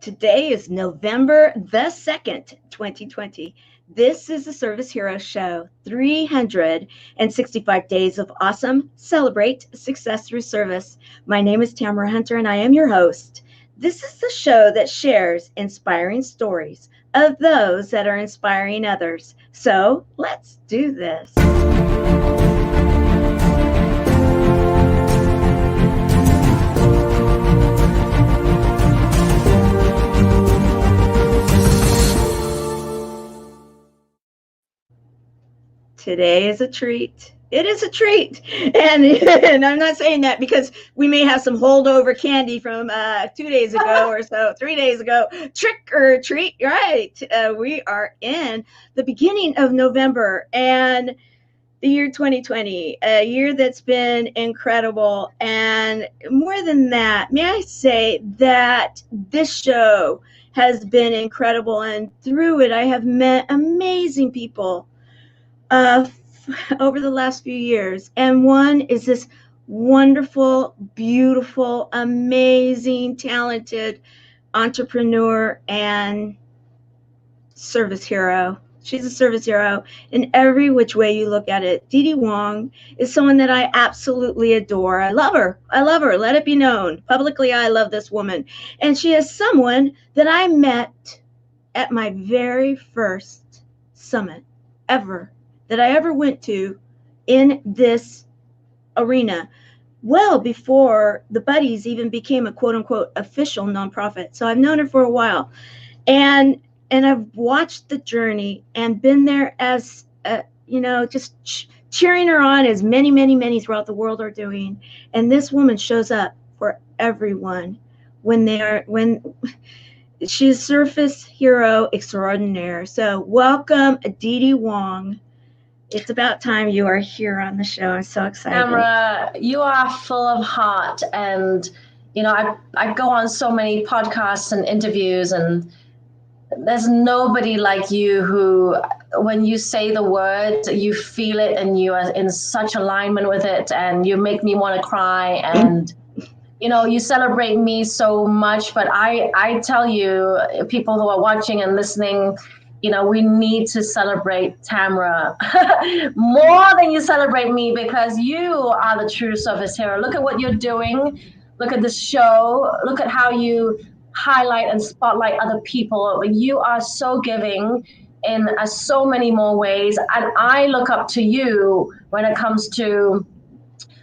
Today is November the 2nd, 2020. This is the Service Hero Show, 365 days of awesome. Celebrate success through service. My name is Tamara Hunter and I am your host. This is the show that shares inspiring stories of those that are inspiring others. So let's do this. Today is a treat. It is a treat. And I'm not saying that because we may have some holdover candy from 2 days ago or so, 3 days ago. Trick or treat, right? We are in the beginning of November and the year 2020, a year that's been incredible. And more than that, may I say that this show has been incredible. And through it, I have met amazing people over the last few years. And one is this wonderful, beautiful, amazing, talented entrepreneur and service hero. She's a service hero in every which way you look at it. Didi Wong is someone that I absolutely adore. I love her. Let it be known. Publicly, I love this woman. And she is someone that I met at my very first summit ever that I ever went to in this arena, well before the Buddies even became a quote unquote official nonprofit. So I've known her for a while, and I've watched the journey and been there as just cheering her on, as many throughout the world are doing. And this woman shows up for everyone when she's surface hero extraordinaire. So welcome, Didi Wong. It's about time you are here on the show. I'm so excited. Tamara, you are full of heart. And, I go on so many podcasts and interviews, and there's nobody like you who, when you say the words, you feel it and you are in such alignment with it, and you make me want to cry. And, you celebrate me so much. But I tell you, people who are watching and listening, we need to celebrate Tamara more than you celebrate me, because you are the true service hero. Look at what you're doing. Look at this show. Look at how you highlight and spotlight other people. You are so giving in so many more ways. And I look up to you when it comes to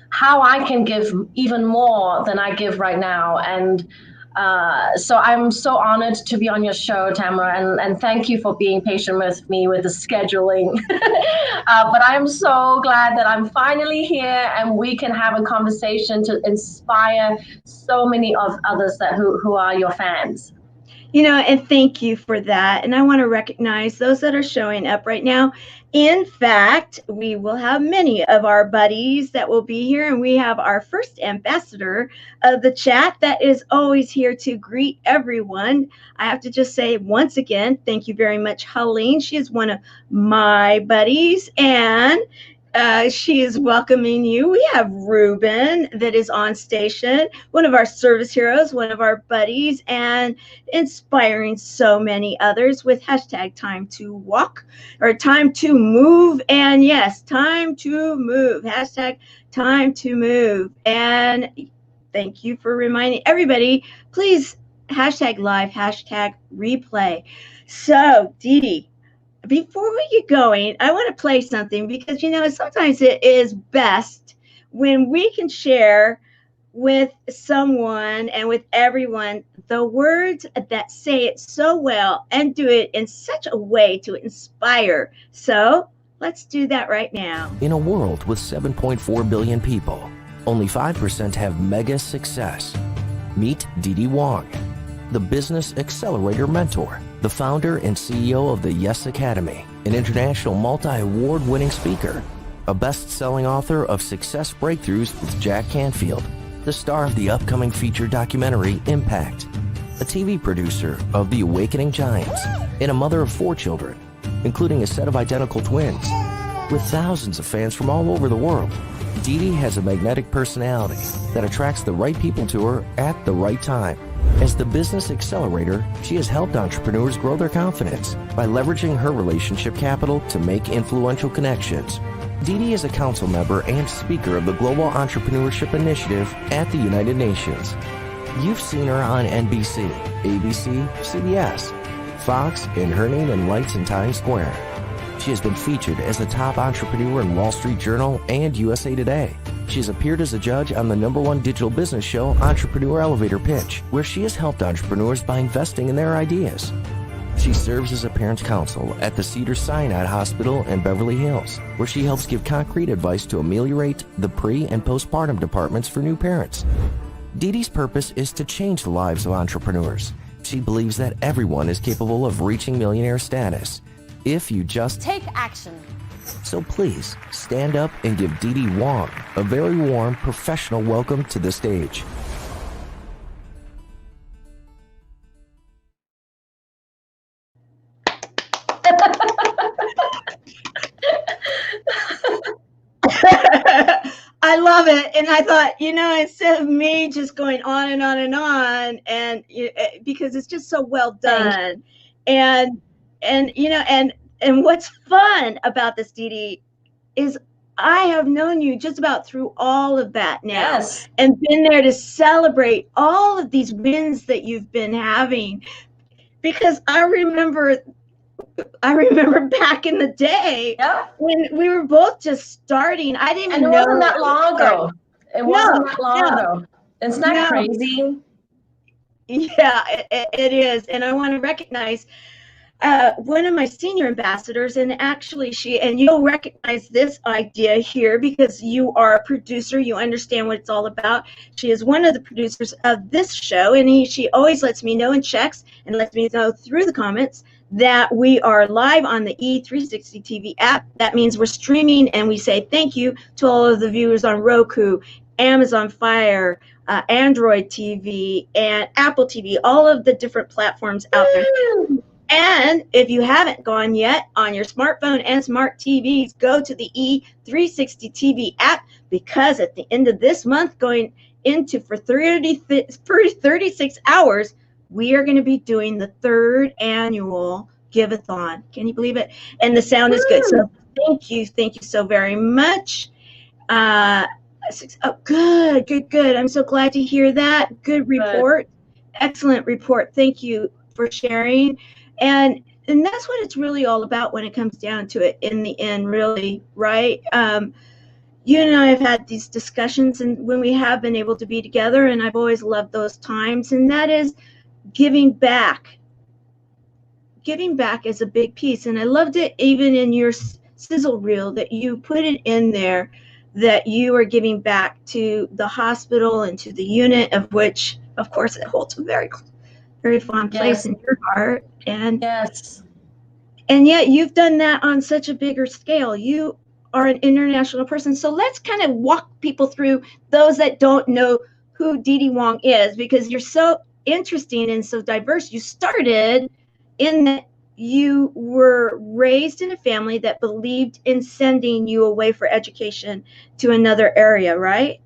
how I can give even more than I give right now. And so I'm so honored to be on your show, Tamara, and thank you for being patient with me with the scheduling. But I'm so glad that I'm finally here and we can have a conversation to inspire so many of others who are your fans. And thank you for that. And I want to recognize those that are showing up right now. In fact, we will have many of our buddies that will be here. And we have our first ambassador of the chat that is always here to greet everyone. I have to just say once again, thank you very much, Helene. She is one of my buddies, and she is welcoming you. We have Ruben that is on station, one of our service heroes, one of our buddies, and inspiring so many others with hashtag time to walk or time to move. And yes, time to move, hashtag time to move. And thank you for reminding everybody, please hashtag live, hashtag replay. So Didi, before we get going, I want to play something because, sometimes it is best when we can share with someone and with everyone the words that say it so well and do it in such a way to inspire. So let's do that right now. In a world with 7.4 billion people, only 5% have mega success. Meet Didi Wong, the Business Accelerator Mentor, the founder and CEO of the Yes Academy, an international multi-award-winning speaker, a best-selling author of Success Breakthroughs with Jack Canfield, the star of the upcoming feature documentary Impact, a TV producer of The Awakening Giants, and a mother of 4 children, including a set of identical twins. With thousands of fans from all over the world, Dee Dee has a magnetic personality that attracts the right people to her at the right time. As the business accelerator, she has helped entrepreneurs grow their confidence by leveraging her relationship capital to make influential connections. Dee Dee is a council member and speaker of the Global Entrepreneurship Initiative at the United Nations. You've seen her on NBC, ABC, CBS, Fox, and her name in lights in Times Square. She has been featured as the top entrepreneur in Wall Street Journal and USA Today. She has appeared as a judge on the #1 digital business show, Entrepreneur Elevator Pitch, where she has helped entrepreneurs by investing in their ideas. She serves as a parent counsel at the Cedars-Sinai Hospital in Beverly Hills, where she helps give concrete advice to ameliorate the pre- and postpartum departments for new parents. Dee Dee's purpose is to change the lives of entrepreneurs. She believes that everyone is capable of reaching millionaire status if you just take action. So please stand up and give Dee Dee Wong a very warm professional welcome to the stage. I love it. And I thought, instead of me just going on and on and on, and because it's just so well done. And what's fun about this, Dee Dee, is I have known you just about through all of that now. Yes. And been there to celebrate all of these wins that you've been having. Because I remember back in the day, Yep. when we were both just starting. I didn't And know. it wasn't that long ago. It wasn't that long ago. Isn't that No. crazy? Yeah, it is. And I want to recognize one of my senior ambassadors, and actually you'll recognize this idea here because you are a producer, you understand what it's all about. She is one of the producers of this show, and she always lets me know and checks and lets me know through the comments that we are live on the E360 TV app. That means we're streaming, and we say thank you to all of the viewers on Roku, Amazon Fire, Android TV, and Apple TV, all of the different platforms out there. And if you haven't gone yet on your smartphone and smart TVs, go to the E360 TV app, because at the end of this month, going into for 36 hours, we are going to be doing the 3rd annual Give-a-thon. Can you believe it? And the sound is good. So thank you so very much. Good. I'm so glad to hear that. Good report. Excellent report. Thank you for sharing. And that's what it's really all about when it comes down to it in the end, really, right? You and I have had these discussions, and when we have been able to be together, and I've always loved those times, and that is giving back. Giving back is a big piece, and I loved it even in your sizzle reel that you put it in there, that you are giving back to the hospital and to the unit, of which, of course, it holds a very, very fond place in your heart. And yet you've done that on such a bigger scale. You are an international person. So let's kind of walk people through, those that don't know who Dee Dee Wong is, because you're so interesting and so diverse. You started in that you were raised in a family that believed in sending you away for education to another area, right?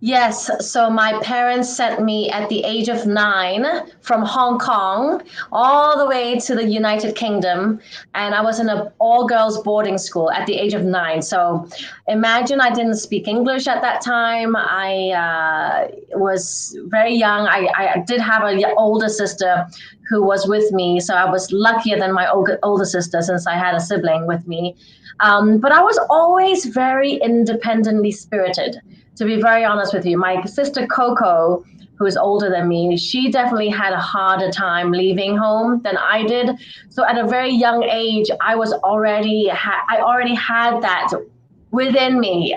Yes. So my parents sent me at the age of 9 from Hong Kong all the way to the United Kingdom. And I was in an all-girls boarding school at the age of 9. So imagine I didn't speak English at that time. I was very young. I did have an older sister who was with me. So I was luckier than my older sister since I had a sibling with me. But I was always very independently spirited. To be very honest with you, my sister Coco, who is older than me, she definitely had a harder time leaving home than I did. So at a very young age, I already had that within me,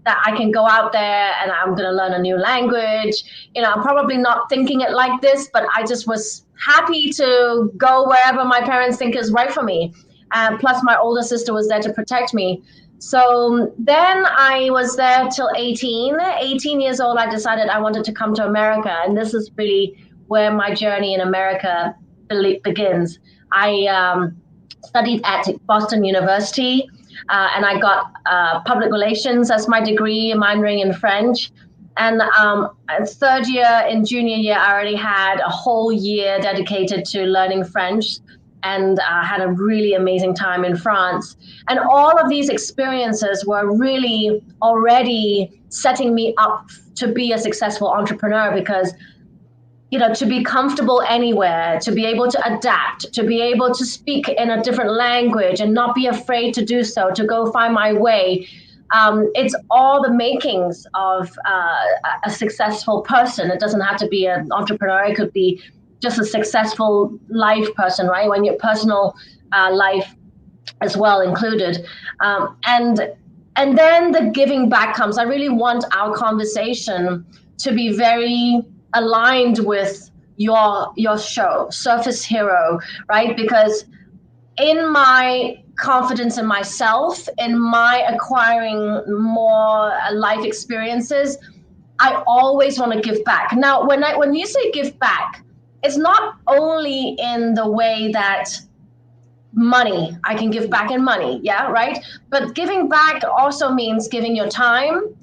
that I can go out there and I'm going to learn a new language. I'm probably not thinking it like this, but I just was happy to go wherever my parents think is right for me. Plus my older sister was there to protect me. So then I was there till 18 years old. I decided I wanted to come to America. And this is really where my journey in America begins. I studied at Boston University. and I got public relations as my degree, minoring in French. And third year, in junior year, I already had a whole year dedicated to learning French, and had a really amazing time in France. And all of these experiences were really already setting me up to be a successful entrepreneur, because, you know, to be comfortable anywhere, to be able to adapt, to be able to speak in a different language and not be afraid to do so, to go find my way. It's all the makings of a successful person. It doesn't have to be an entrepreneur. It could be just a successful life person, right? When your personal life as well included. And then the giving back comes. I really want our conversation to be very aligned with your show, Surface Hero, right? Because in my confidence in myself, in my acquiring more life experiences, I always want to give back. Now, when you say give back, it's not only in the way that money, I can give back in money, yeah, right? But giving back also means giving your time.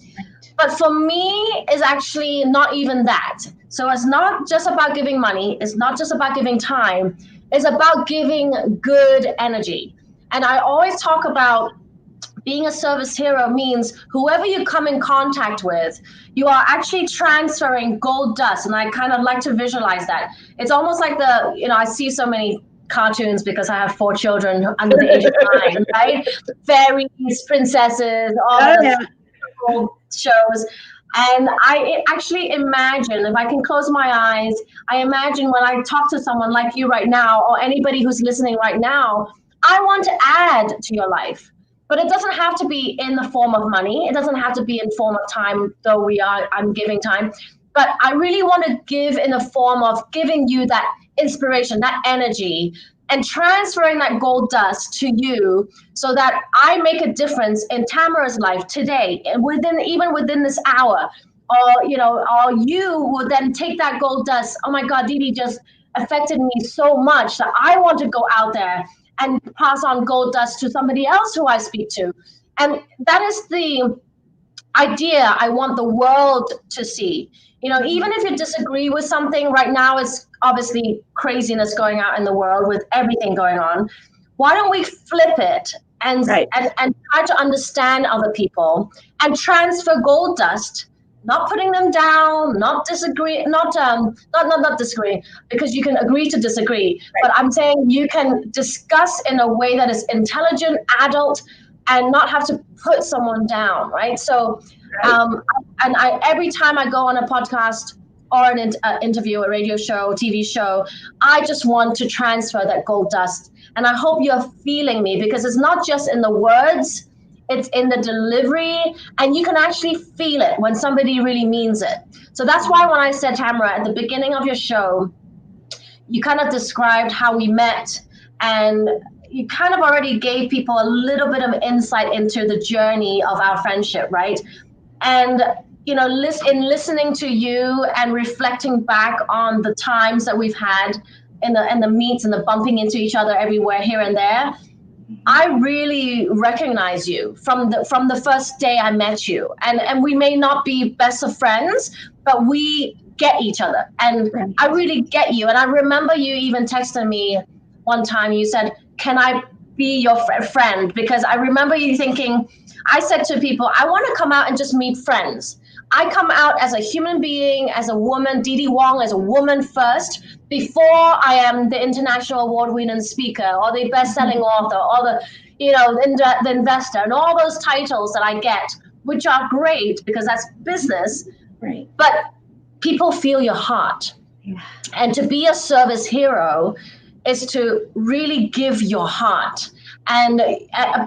But for me, it's actually not even that. So it's not just about giving money. It's not just about giving time. It's about giving good energy. And I always talk about being a service hero means whoever you come in contact with, you are actually transferring gold dust. And I kind of like to visualize that. It's almost like I see so many cartoons because I have 4 children under the age of 9, right? Fairies, princesses, all the shows. And I actually imagine, if I can close my eyes, I imagine when I talk to someone like you right now, or anybody who's listening right now, I want to add to your life. But it doesn't have to be in the form of money. It doesn't have to be in form of time, though I'm giving time. But I really want to give in the form of giving you that inspiration, that energy, and transferring that gold dust to you so that I make a difference in Tamara's life today, and even within this hour. Or you will then take that gold dust. Oh my God, Didi just affected me so much that I want to go out there and pass on gold dust to somebody else who I speak to. And that is the idea I want the world to see. Even if you disagree with something right now, it's obviously craziness going out in the world with everything going on. Why don't we flip it and try to understand other people and transfer gold dust, not putting them down, not disagree, not disagree, because you can agree to disagree. Right. But I'm saying you can discuss in a way that is intelligent, adult, and not have to put someone down, right? So, every time I go on a podcast or an interview, a radio show, TV show, I just want to transfer that gold dust. And I hope you're feeling me, because it's not just in the words, it's in the delivery, and you can actually feel it when somebody really means it. So that's why when I said, Tamara, at the beginning of your show, you kind of described how we met, and you kind of already gave people a little bit of insight into the journey of our friendship, right? And, in listening to you and reflecting back on the times that we've had in the meets and the bumping into each other everywhere, here and there, I really recognize you from the first day I met you. And we may not be best of friends, but we get each other. And I really get you. And I remember you even texting me one time. You said, can I be your friend? Because I remember you thinking, I said to people, I want to come out and just meet friends. I come out as a human being, as a woman, Didi Wong, as a woman first, before I am the international award-winning speaker or the best-selling author or the investor and all those titles that I get, which are great because that's business. Right. But people feel your heart. Yeah. And to be a service hero is to really give your heart. And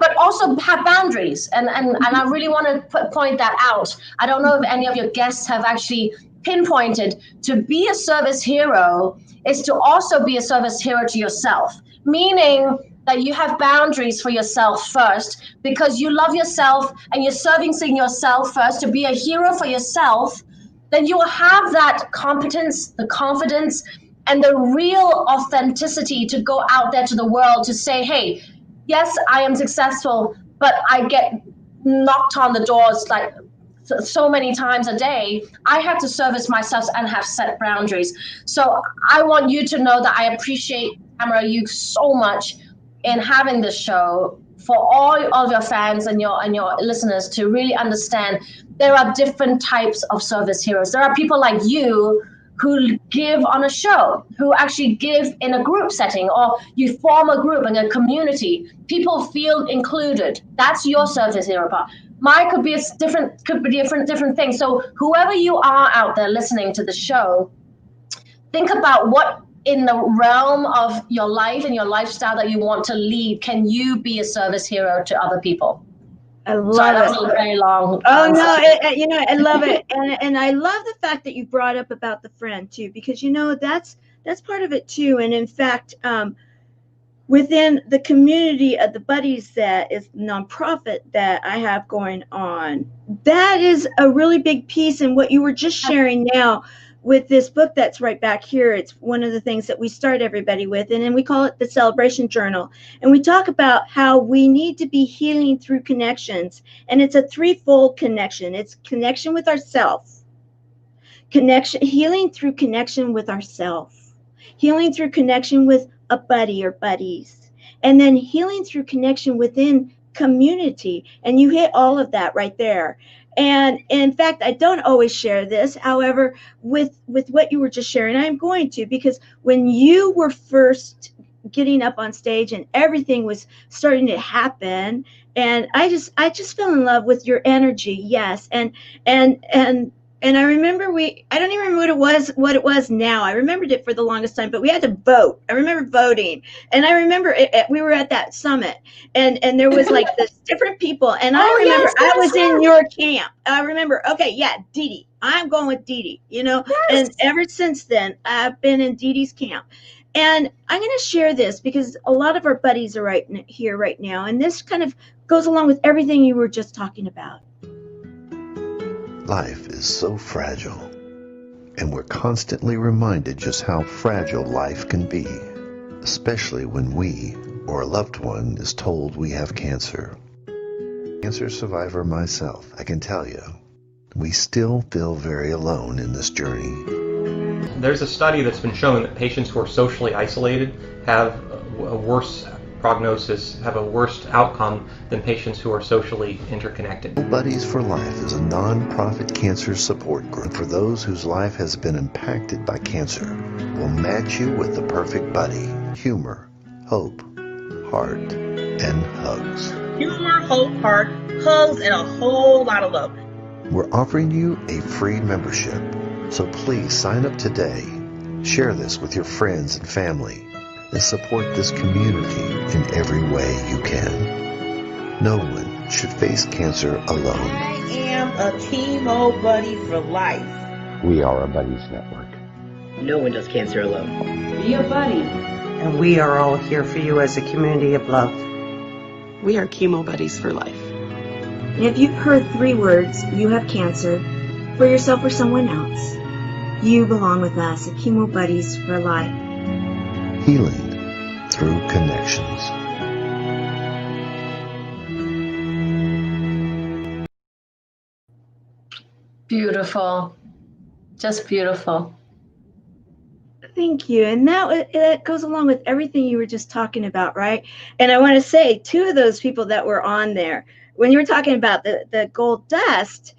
but also have boundaries, and I really want to point that out. I don't know if any of your guests have actually pinpointed, to be a service hero is to also be a service hero to yourself, meaning that you have boundaries for yourself first, because you love yourself and you're servicing yourself first to be a hero for yourself. Then you will have that competence, the confidence, and the real authenticity to go out there to the world to say, hey, yes, I am successful, but I get knocked on the doors like so many times a day. I have to service myself and have set boundaries. So I want you to know that I appreciate, Tamara, you so much in having this show, for all of your fans and your listeners to really understand there are different types of service heroes. There are people like you who give on a show, who actually give in a group setting, or you form a group and a community. People feel included. That's your service hero part. Mine could be different things. So whoever you are out there listening to the show, think about what in the realm of your life and your lifestyle that you want to lead, can you be a service hero to other people? I love it. That was a very long. Oh no, I love it, and I love the fact that you brought up about the friend too, because that's part of it too. And in fact, within the community of the Buddies, that is nonprofit that I have going on, that is a really big piece. And what you were just sharing now with this book that's right back here, it's one of the things that we start everybody with, and then we call it the Celebration Journal. And we talk about how we need to be healing through connections, and it's a threefold connection. It's connection with ourselves, healing through connection with ourselves, healing through connection with a buddy or buddies, and then healing through connection within community. And you hit all of that right there. And in fact, I don't always share this. However, with what you were just sharing, I'm going to, because when you were first getting up on stage and everything was starting to happen, and I just fell in love with your energy. Yes. And I remember I don't even remember what it was now. I remembered it for the longest time, but we had to vote. I remember voting. And I remember we were at that summit, and there was like this different people. And I remember I was in your camp. I remember, okay, yeah, Dee Dee. I'm going with Dee Dee, Yes. And ever since then, I've been in Dee Dee's camp. And I'm going to share this because a lot of our buddies are right here right now. And this kind of goes along with everything you were just talking about. Life is so fragile, and we're constantly reminded just how fragile life can be, especially when we or a loved one is told we have cancer. Cancer survivor myself, I can tell you, we still feel very alone in this journey. There's a study that's been showing that patients who are socially isolated have a worse prognosis, have a worse outcome than patients who are socially interconnected. Buddies for Life is a non-profit cancer support group for those whose life has been impacted by cancer. We'll match you with the perfect buddy. Humor, hope, heart, and hugs. Humor, hope, heart, hugs, and a whole lot of love. We're offering you a free membership, so please sign up today. Share this with your friends and family, and support this community in every way you can. No one should face cancer alone. I am a Chemo Buddy for Life. We are a Buddies Network. No one does cancer alone. Be a buddy. And we are all here for you as a community of love. We are Chemo Buddies for Life. And if you've heard 3 words, you have cancer, for yourself or someone else, you belong with us at Chemo Buddies for Life. Healing through connections. Beautiful. Just beautiful. Thank you. And that goes along with everything you were just talking about, right? And I want to say 2 of those people that were on there, when you were talking about the gold dust,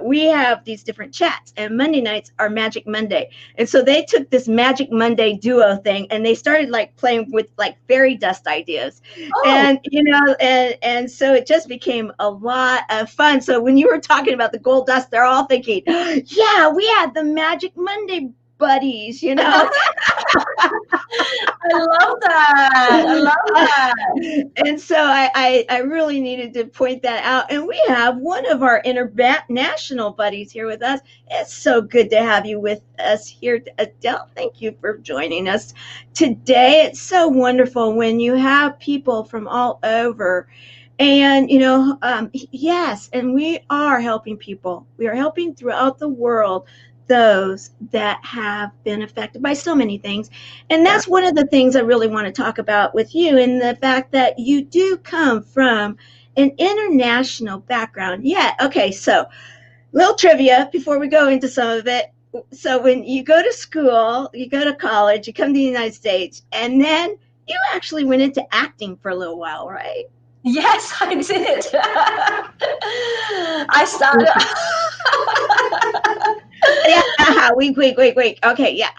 we have these different chats, and Monday nights are Magic Monday. And so they took this Magic Monday duo thing and they started like playing with like fairy dust ideas. And, and so it just became a lot of fun. So when you were talking about the gold dust, they're all thinking, yeah, we had the Magic Monday buddies, I love that. And so I really needed to point that out. And we have one of our international buddies here with us. It's so good to have you with us here, Adele. Thank you for joining us today. It's so wonderful when you have people from all over. And, yes, and we are helping people. We are helping throughout the world those that have been affected by so many things. And that's one of the things I really want to talk about with you, and the fact that you do come from an international background. Yeah. Okay. So little trivia before we go into some of it. So when you go to school, you go to college, you come to the United States, and then you actually went into acting for a little while, right? Yes, I did. I started. Yeah, wait. Okay, yeah,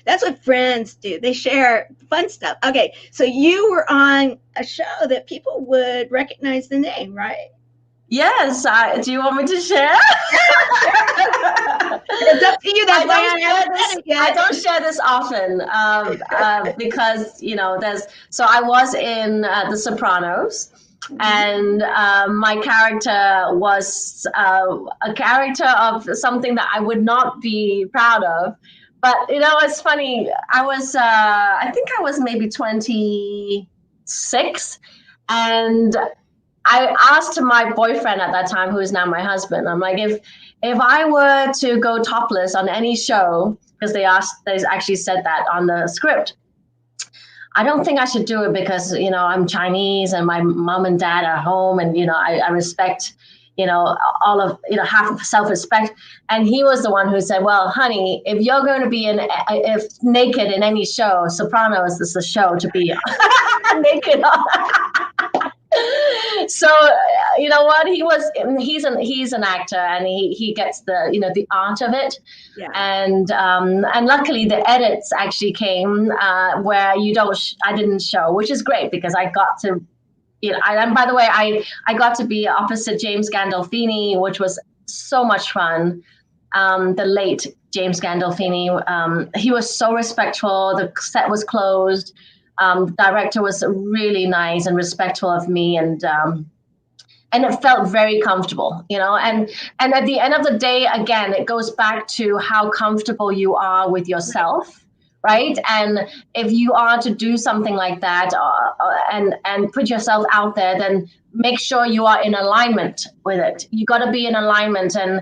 that's what friends do. They share fun stuff. Okay, so you were on a show that people would recognize the name, right? Yes. Do you want me to share? It's up to you. That's I don't share this often because, you know, so I was in The Sopranos, and my character was a character of something that I would not be proud of. But, you know, it's funny. I think I was maybe 26, and I asked my boyfriend at that time, who is now my husband, I'm like, if I were to go topless on any show, because they actually said that on the script, I don't think I should do it because, you know, I'm Chinese and my mom and dad are home, and, you know, I respect, you know, all of, you know, half of self-respect. And he was the one who said, well, honey, if you're going to be if naked in any show, Sopranos is the show to be naked on. So you know what, he's an actor, and he gets the, you know, the art of it. Yeah. And luckily the edits actually came where I didn't show, which is great, because I got to, you know, and by the way, I got to be opposite James Gandolfini, which was so much fun. The late James Gandolfini, he was so respectful. The set was closed. The director was really nice and respectful of me, and it felt very comfortable, you know. And at the end of the day, again, it goes back to how comfortable you are with yourself, right? And if you are to do something like that and put yourself out there, then make sure you are in alignment with it. You got to be in alignment. And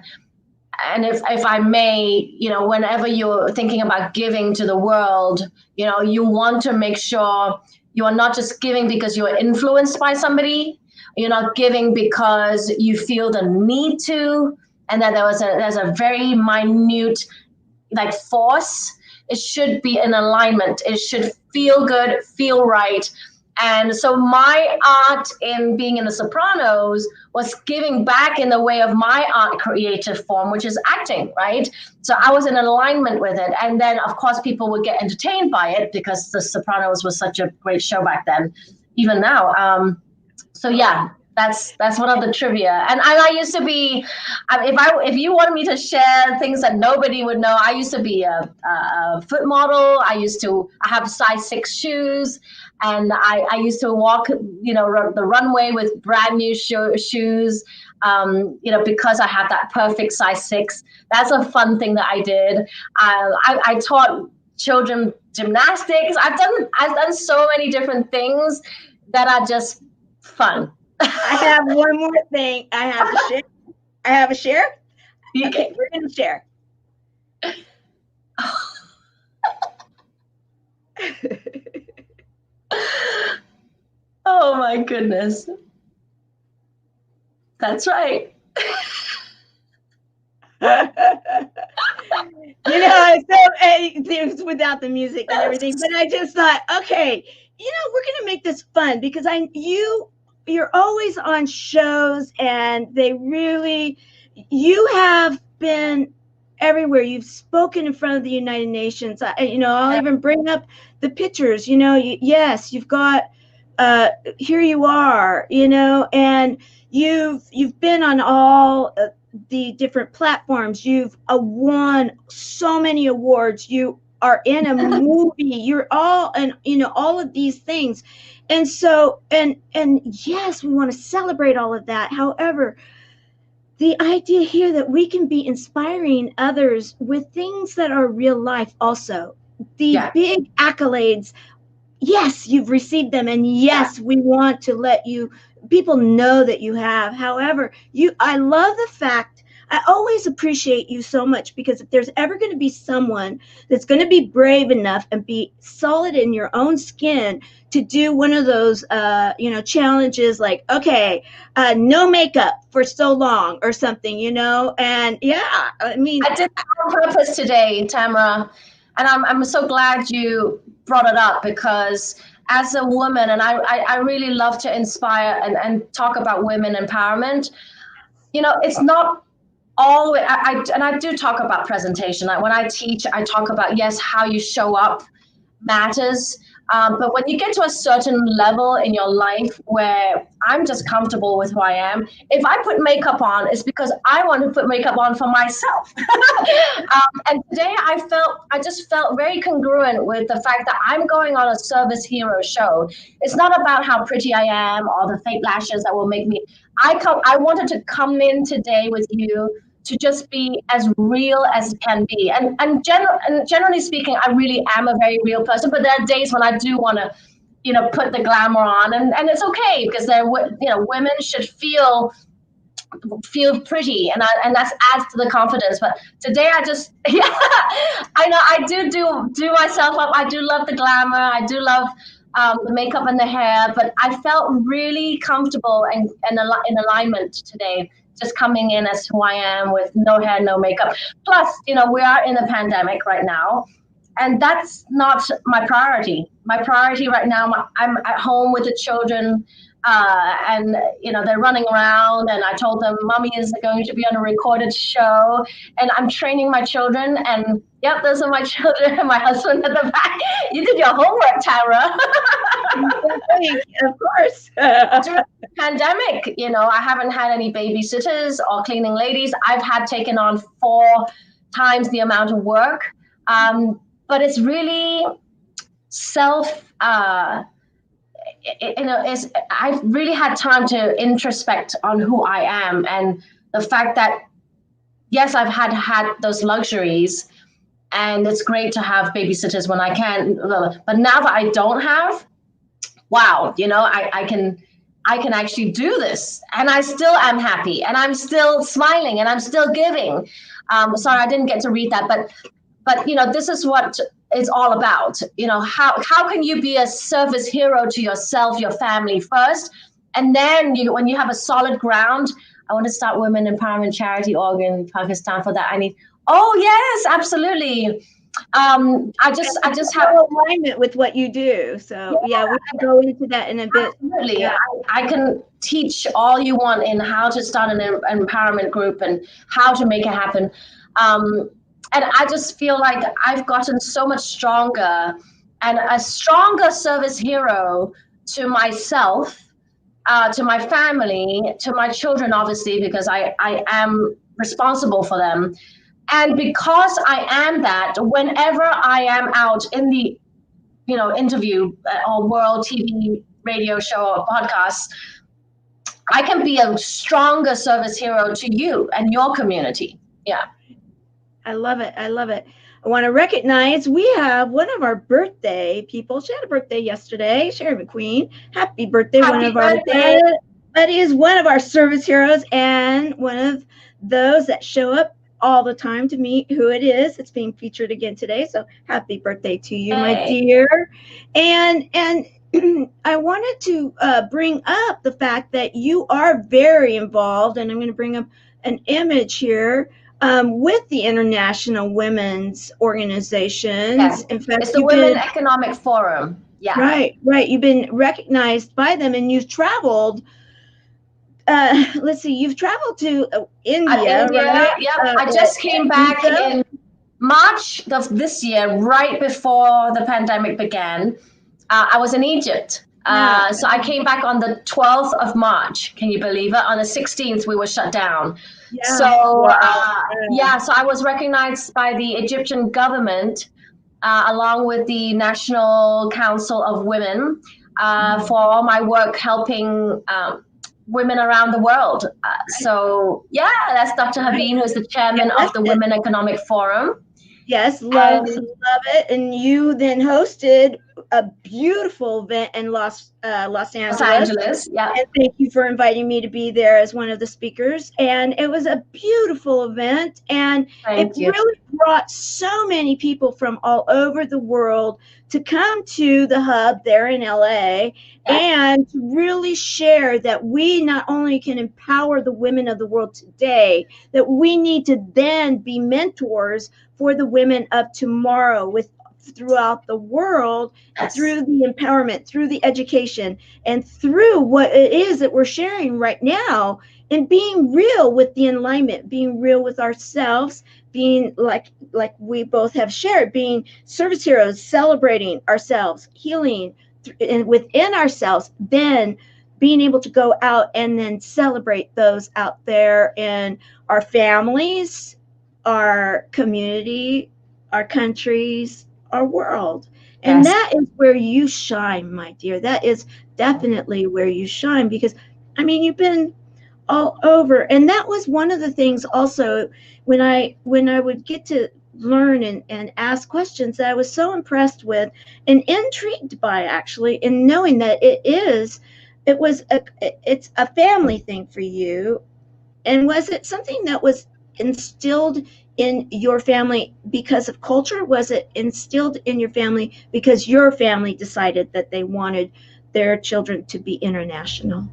if I may, you know, whenever you're thinking about giving to the world, you know, you want to make sure you are not just giving because you're influenced by somebody. You're not giving because you feel the need to, and that there's a very minute, like, force. It should be in alignment. It should feel good, feel right. And so my art in being in The Sopranos was giving back in the way of my art creative form, which is acting, right? So I was in alignment with it. And then, of course, people would get entertained by it because The Sopranos was such a great show back then, even now. So yeah, that's one of the trivia. And I used to be, if you want me to share things that nobody would know, I used to be a foot model. I have size 6 shoes. And I used to walk, you know, the runway with brand new shoes, you know, because I had that perfect size 6. That's a fun thing that I did. I taught children gymnastics. I've done so many different things that are just fun. I have one more thing. I have a share. Okay, we're going to share. Oh my goodness. That's right. You know, so it was without the music and everything, but I just thought, okay, you know, we're going to make this fun, because you're always on shows, and you have been everywhere. You've spoken in front of the United Nations. You know, I'll even bring up the pictures. You know, yes, you've got Here You Are. You know, and you've been on all the different platforms. You've won so many awards. You are in a movie. You're all, and you know, all of these things. And so, and yes, we want to celebrate all of that. However, the idea here that we can be inspiring others with things that are real life also. The big accolades, yes, you've received them, and yes, we want to let people know that you have. However, I love the fact I always appreciate you so much, because if there's ever going to be someone that's going to be brave enough and be solid in your own skin to do one of those, challenges like, okay, no makeup for so long or something, and yeah, I mean, I did that on purpose today, Tamara, and I'm so glad you brought it up, because as a woman, and I really love to inspire and talk about women empowerment. It's not always, I do talk about presentation. When I teach, I talk about, yes, how you show up matters. But when you get to a certain level in your life where I'm just comfortable with who I am, if I put makeup on, it's because I want to put makeup on for myself. And today I just felt very congruent with the fact that I'm going on a service hero show. It's not about how pretty I am or the fake lashes that will make me. I wanted to come in today with you to just be as real as it can be. And generally speaking, I really am a very real person, but there are days when I do want to, put the glamour on, and it's okay, because women should feel pretty, and that adds to the confidence. But today I just, I know I do myself up. I do love the glamour. I do love the makeup and the hair, but I felt really comfortable and in alignment today, just coming in as who I am with no hair, no makeup. Plus, we are in a pandemic right now, and that's not my priority. My priority right now, I'm at home with the children, and they're running around, and I told them mommy is going to be on a recorded show, and I'm training my children, and yep, those are my children and my husband at the back. You did your homework, Tamara. Of course. During the pandemic, I haven't had any babysitters or cleaning ladies. I've had taken on 4 times the amount of work, but it's really I've really had time to introspect on who I am, and the fact that, yes, I've had those luxuries, and it's great to have babysitters when I can, but now that I don't have, wow, I can actually do this, and I still am happy, and I'm still smiling, and I'm still giving. Sorry, I didn't get to read that, but this is what it's all about. How can you be a service hero to yourself, your family first, and then when you have a solid ground. I want to start women empowerment charity org in Pakistan. For that, I need. Oh yes, absolutely. I just have alignment with what you do. So yeah, we can go into that in a bit. Absolutely. Yeah. I can teach all you want in how to start an empowerment group and how to make it happen. And I just feel like I've gotten so much stronger, and a stronger service hero to myself, to my family, to my children, obviously, because I am responsible for them. And because I am that, whenever I am out in the, interview or world TV, radio show or podcast, I can be a stronger service hero to you and your community. Yeah. I love it. I love it. I want to recognize we have one of our birthday people. She had a birthday yesterday, Sherry McQueen. Happy birthday. Happy birthday. That is one of our service heroes, and one of those that show up all the time to meet who it is. It's being featured again today. So happy birthday to you, my dear. And I wanted to bring up the fact that you are very involved, and I'm going to bring up an image here with the International Women's Organizations. Yes. In fact, it's the Women Economic Forum. Yeah. Right. You've been recognized by them, and you've traveled. Let's see, you've traveled to India, right? Yep. I just came back in March of this year, right before the pandemic began. I was in Egypt. So I came back on the 12th of March. Can you believe it? On the 16th, we were shut down. Yeah. So, so I was recognized by the Egyptian government, along with the National Council of Women, for all my work helping women around the world. So, that's Dr. Habeen, who's the chairman of the Women Economic Forum. Yes, love it. And you then hosted a beautiful event in Los Angeles. Yeah. And thank you for inviting me to be there as one of the speakers. And it was a beautiful event, and really brought so many people from all over the world to come to the hub there in LA and to really share that we not only can empower the women of the world today, that we need to then be mentors for the women of tomorrow throughout the world, through the empowerment, through the education, and through what it is that we're sharing right now, and being real with the alignment, being real with ourselves, being like we both have shared, being service heroes, celebrating ourselves, healing and within ourselves, then being able to go out and then celebrate those out there in our families, our community, our countries, our world. And that is where you shine, my dear. That is definitely where you shine, because I mean, you've been all over. And that was one of the things also when I would get to learn and ask questions that I was so impressed with and intrigued by, actually, in knowing that it's a family thing for you. And was it something that was instilled in your family because of culture? Was it instilled in your family because your family decided that they wanted their children to be international?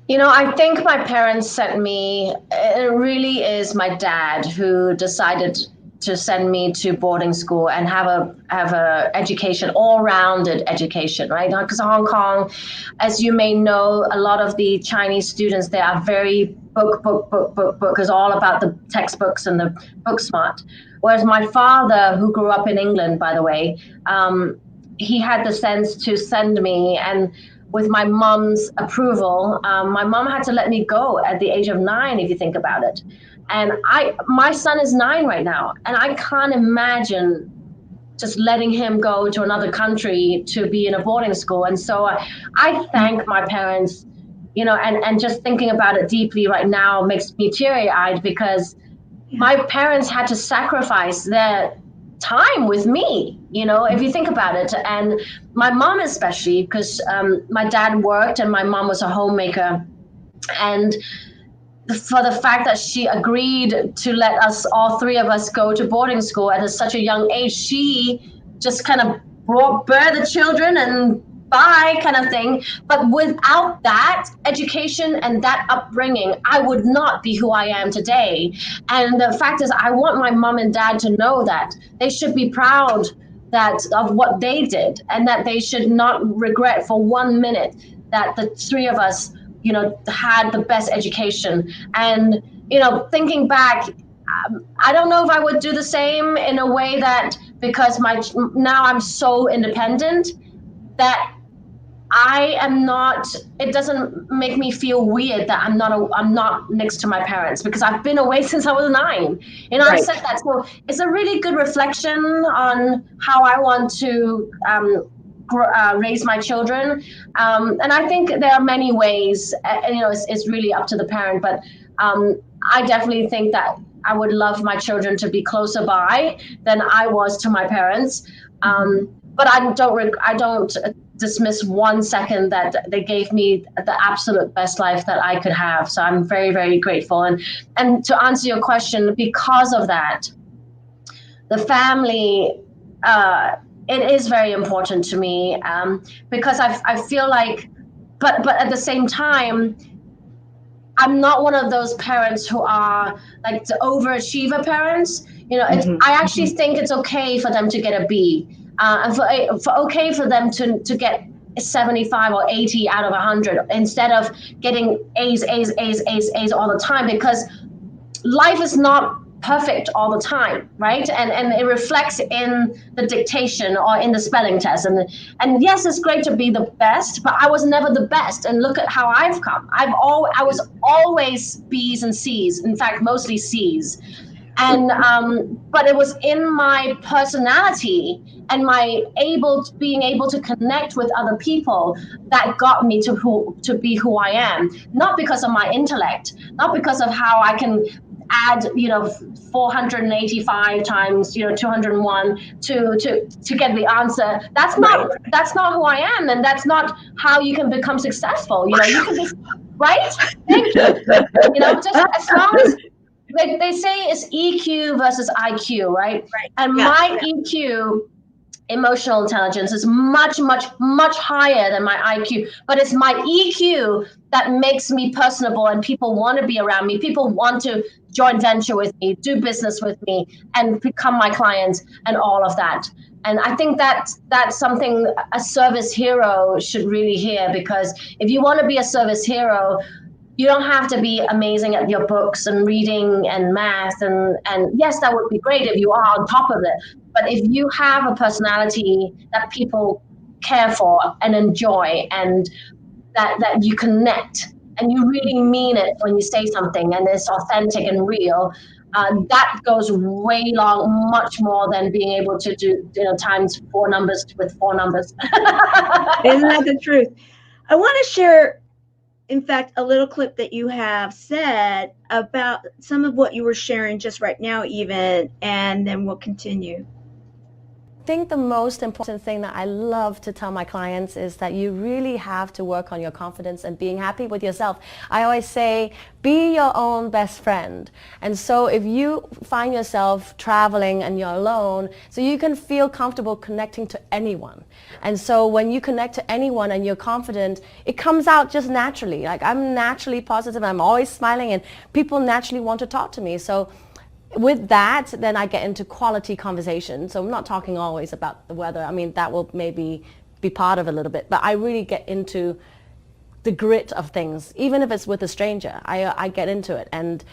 You know, I think my parents sent me, it really is my dad who decided to send me to boarding school and have a education, all-rounded education, right? Because Hong Kong, as you may know, a lot of the Chinese students, they are very book, is all about the textbooks and the book smart. Whereas my father, who grew up in England, by the way, he had the sense to send me, and with my mom's approval, my mom had to let me go at the age of 9, if you think about it. And my son is 9 right now, and I can't imagine just letting him go to another country to be in a boarding school. And so I thank my parents, you know, and just thinking about it deeply right now makes me teary-eyed, because my parents had to sacrifice their time with me, you know, if you think about it. And my mom especially, because my dad worked and my mom was a homemaker. And for the fact that she agreed to let us, all 3 of us, go to boarding school at such a young age, she just kind of bear the children and bye kind of thing. But without that education and that upbringing, I would not be who I am today. And the fact is, I want my mom and dad to know that they should be proud of what they did, and that they should not regret for 1 minute that the 3 of us, you know, had the best education. And, you know, thinking back, I don't know if I would do the same, in a way that, because now I'm so independent that I am not, it doesn't make me feel weird that I'm not next to my parents, because I've been away since I was 9. You know, right. I've said that. So it's a really good reflection on how I want to raise my children. And I think there are many ways, you know, it's really up to the parent, but I definitely think that I would love my children to be closer by than I was to my parents. But I don't dismiss 1 second that they gave me the absolute best life that I could have. So I'm very, very grateful. And to answer your question, because of that, the family, it is very important to me, because I feel like, but at the same time, I'm not one of those parents who are like the overachiever parents. You know, I actually think it's okay for them to get a B. And okay for them to get 75 or 80 out of 100 instead of getting A's all the time, because life is not perfect all the time, right? And it reflects in the dictation or in the spelling test. And yes, it's great to be the best, but I was never the best. And look at how I've come. I was always B's and C's. In fact, mostly C's. And but it was in my personality and my being able to connect with other people that got me to be who I am. Not because of my intellect, not because of how I can add 485 times 201 to get the answer. That's not who I am, and that's not how you can become successful. You can just right. Thank you. Just as long as they say it's EQ versus IQ, right? And my EQ, emotional intelligence, is much, much, much higher than my IQ, but it's my EQ that makes me personable, and people want to be around me. People want to joint venture with me, do business with me, and become my clients, and all of that. And I think that's something a service hero should really hear, because if you want to be a service hero, you don't have to be amazing at your books and reading and math, and yes, that would be great if you are on top of it. But if you have a personality that people care for and enjoy, and that you connect, and you really mean it when you say something, and it's authentic and real, that goes much more than being able to do times 4 numbers with 4 numbers. Isn't that the truth? I want to share, in fact, a little clip that you have said about some of what you were sharing just right now even, and then we'll continue. I think the most important thing that I love to tell my clients is that you really have to work on your confidence and being happy with yourself. I always say, be your own best friend. And so if you find yourself traveling and you're alone, so you can feel comfortable connecting to anyone. And so when you connect to anyone and you're confident, it comes out just naturally. Like, I'm naturally positive, I'm always smiling, and people naturally want to talk to me. So with that, then I get into quality conversation. So I'm not talking always about the weather. I mean, that will maybe be part of it a little bit, but I really get into the grit of things. Even if it's with a stranger, I get into it. And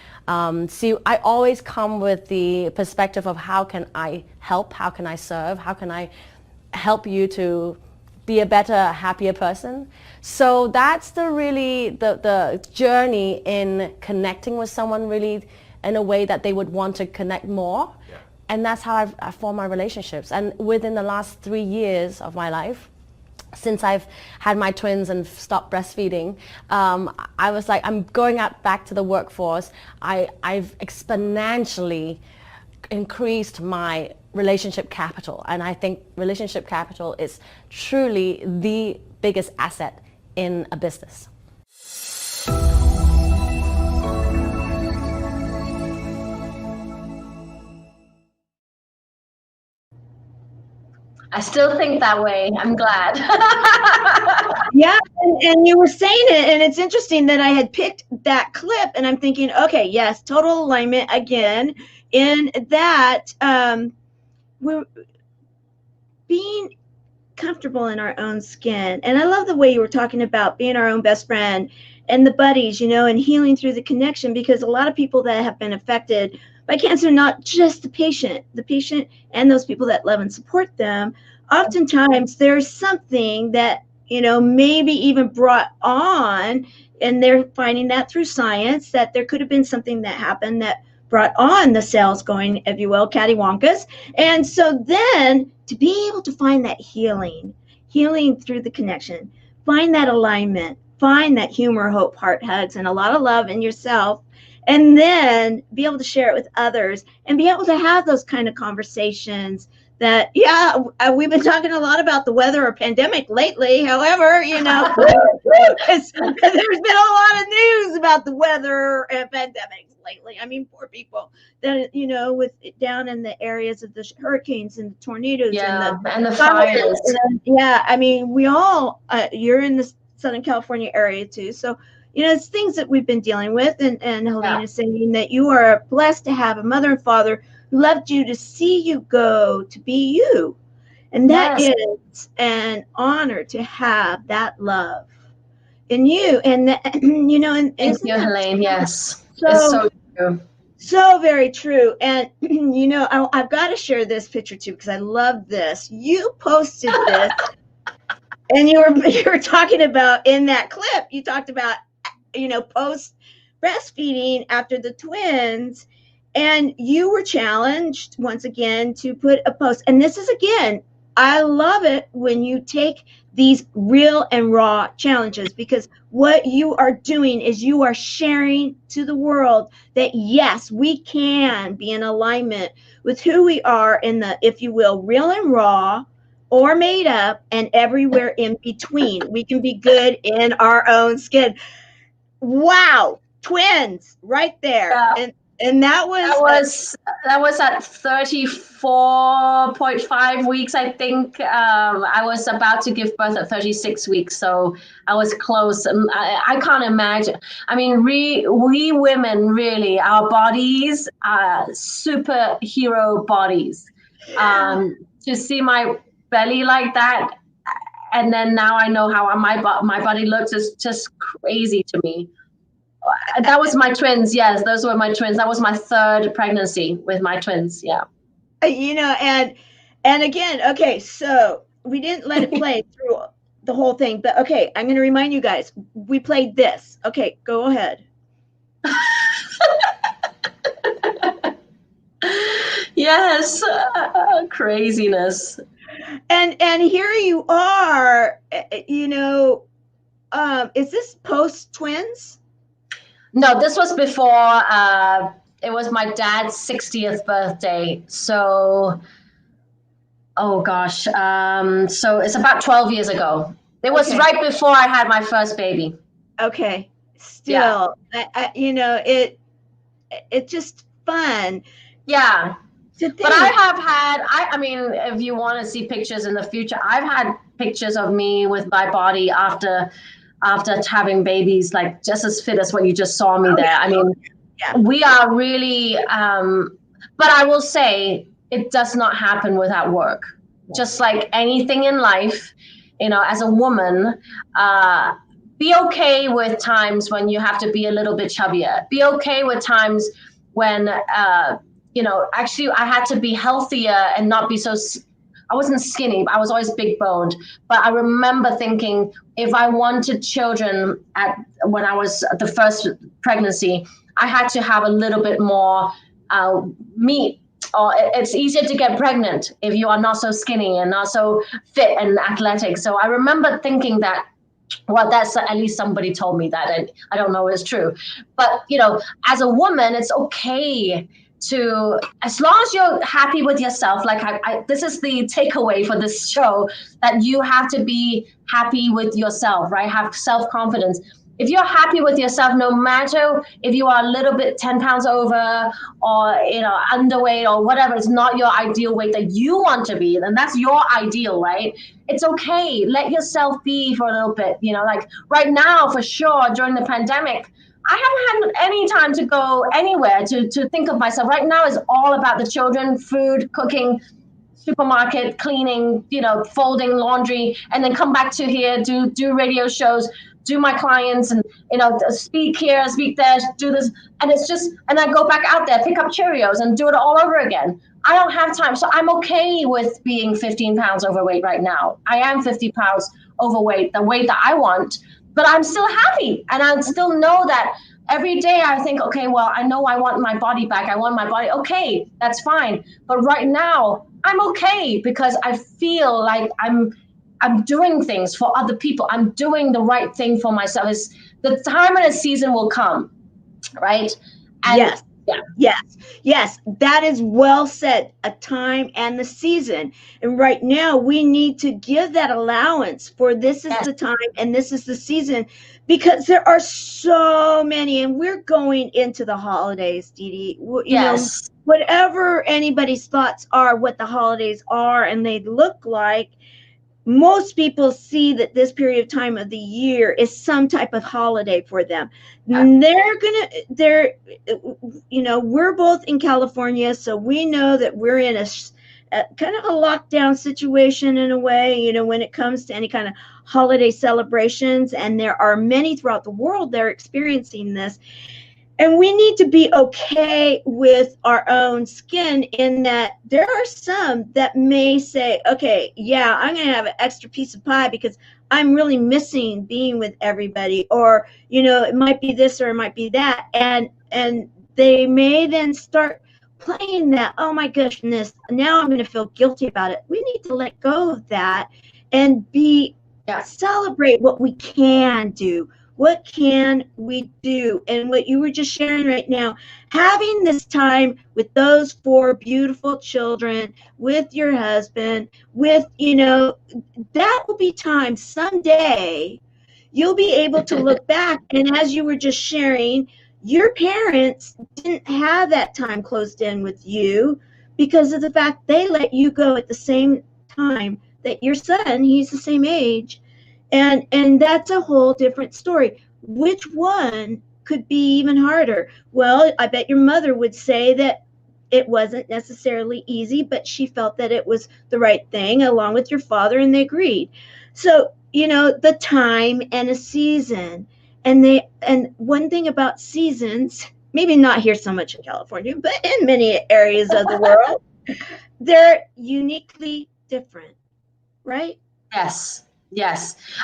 see, I always come with the perspective of how can I help, how can I serve, how can I help you to be a better, happier person. So that's the journey in connecting with someone really in a way that they would want to connect more. Yeah. And that's how I form my relationships. And within the last 3 years of my life, since I've had my twins and stopped breastfeeding, I was like, I'm going out back to the workforce. I've exponentially increased my relationship capital. And I think relationship capital is truly the biggest asset in a business. I still think that way. I'm glad. Yeah, and you were saying it, and it's interesting that I had picked that clip, and I'm thinking, okay, yes, total alignment again in that we're being comfortable in our own skin. And I love the way you were talking about being our own best friend and the buddies, and healing through the connection, because a lot of people that have been affected by cancer, not just the patient and those people that love and support them, oftentimes there's something that, maybe even brought on, and they're finding that through science, that there could have been something that happened that brought on the cells going, if you will, cattywampus. And so then to be able to find that healing through the connection, find that alignment, find that humor, hope, heart hugs, and a lot of love in yourself, and then be able to share it with others and be able to have those kind of conversations that, we've been talking a lot about the weather or pandemic lately. However, there's been a lot of news about the weather and pandemics lately. I mean, poor people that, with down in the areas of the hurricanes and the tornadoes and the fires. I mean, we all, you're in the Southern California area too. So, it's things that we've been dealing with, and Helene is saying that you are blessed to have a mother and father who loved you to see you go to be you. And that is an honor to have that love in you. And, thank you, Helene. Yes. It's so true. So very true. And, I've got to share this picture too, because I love this. You posted this and you were talking about in that clip, you talked about, post breastfeeding after the twins, and you were challenged once again to put a post. And this is, again, I love it when you take these real and raw challenges, because what you are doing is you are sharing to the world that yes, we can be in alignment with who we are in the, if you will, real and raw, or made up, and everywhere in between. We can be good in our own skin. Wow, twins right there. Yeah. And that was at 34.5 weeks, I think. I was about to give birth at 36 weeks, so I was close. And I can't imagine. I mean, we women, really, our bodies are superhero bodies. To see my belly like that, and then now I know how my body looks, is just crazy to me. That was my twins. Yes, those were my twins. That was my third pregnancy with my twins. Yeah. You know, and again, okay, so we didn't let it play through the whole thing, but okay, I'm going to remind you guys, we played this. Okay, go ahead. Yes, craziness. And here you are, you know, is this post twins? No, this was before. It was my dad's 60th birthday. So, oh gosh. So it's about 12 years ago. It was right before I had my first baby. Okay. Still, yeah. You know, it's just fun. Yeah. But I have had, I mean, if you want to see pictures in the future, I've had pictures of me with my body after having babies, like just as fit as what you just saw me there. I mean, we are really, but I will say it does not happen without work. Just like anything in life, you know, as a woman, be okay with times when you have to be a little bit chubbier. Be okay with times when, you know, actually I had to be healthier and not be so, I wasn't skinny, I was always big boned. But I remember thinking, if I wanted children when I was the first pregnancy, I had to have a little bit more meat. Or it's easier to get pregnant if you are not so skinny and not so fit and athletic. So I remember thinking that, well, that's at least somebody told me that, and I don't know if it's true. But, you know, as a woman, it's okay to, as long as you're happy with yourself, like this is the takeaway for this show, that you have to be happy with yourself, right? Have self-confidence. If you're happy with yourself, no matter if you are a little bit 10 pounds over or, you know, underweight or whatever, it's not your ideal weight that you want to be, then that's your ideal, right? It's okay. Let yourself be for a little bit, you know, like right now, for sure, during the pandemic, I haven't had any time to go anywhere to think of myself. Right now is all about the children, food, cooking, supermarket, cleaning, you know, folding laundry, and then come back to here, do radio shows, do my clients, and, you know, speak here, speak there, do this. And it's just, and I go back out there, pick up Cheerios and do it all over again. I don't have time. So I'm okay with being 15 pounds overweight right now. I am 50 pounds overweight, the weight that I want. But I'm still happy, and I still know that every day I think, okay, well, I know I want my body back. I want my body. Okay, that's fine. But right now I'm okay because I feel like I'm doing things for other people. I'm doing the right thing for myself. The time and the season will come, right? And yes. Yeah. Yes, that is well said. A time and the season. And right now we need to give that allowance for this is the time and this is the season, because there are so many, and we're going into the holidays, Dee Dee. You know, whatever anybody's thoughts are, what the holidays are and they look like, most people see that this period of time of the year is some type of holiday for them. They're, you know, we're both in California, so we know that we're in a kind of a lockdown situation in a way, you know, when it comes to any kind of holiday celebrations. And there are many throughout the world that are experiencing this. And we need to be okay with our own skin, in that there are some that may say, okay, yeah, I'm going to have an extra piece of pie because I'm really missing being with everybody. Or, you know, it might be this or it might be that. And they may then start playing that, oh my goodness, now I'm going to feel guilty about it. We need to let go of that and celebrate what we can do. What can we do? And what you were just sharing right now, having this time with those 4 beautiful children, with your husband, with, that will be time someday you'll be able to look back. And as you were just sharing, your parents didn't have that time closed in with you because of the fact they let you go at the same time that your son, he's the same age. And that's a whole different story. Which one could be even harder? Well, I bet your mother would say that it wasn't necessarily easy, but she felt that it was the right thing along with your father, and they agreed. So, the time and a season. And one thing about seasons, maybe not here so much in California, but in many areas of the world, they're uniquely different, right? Yes,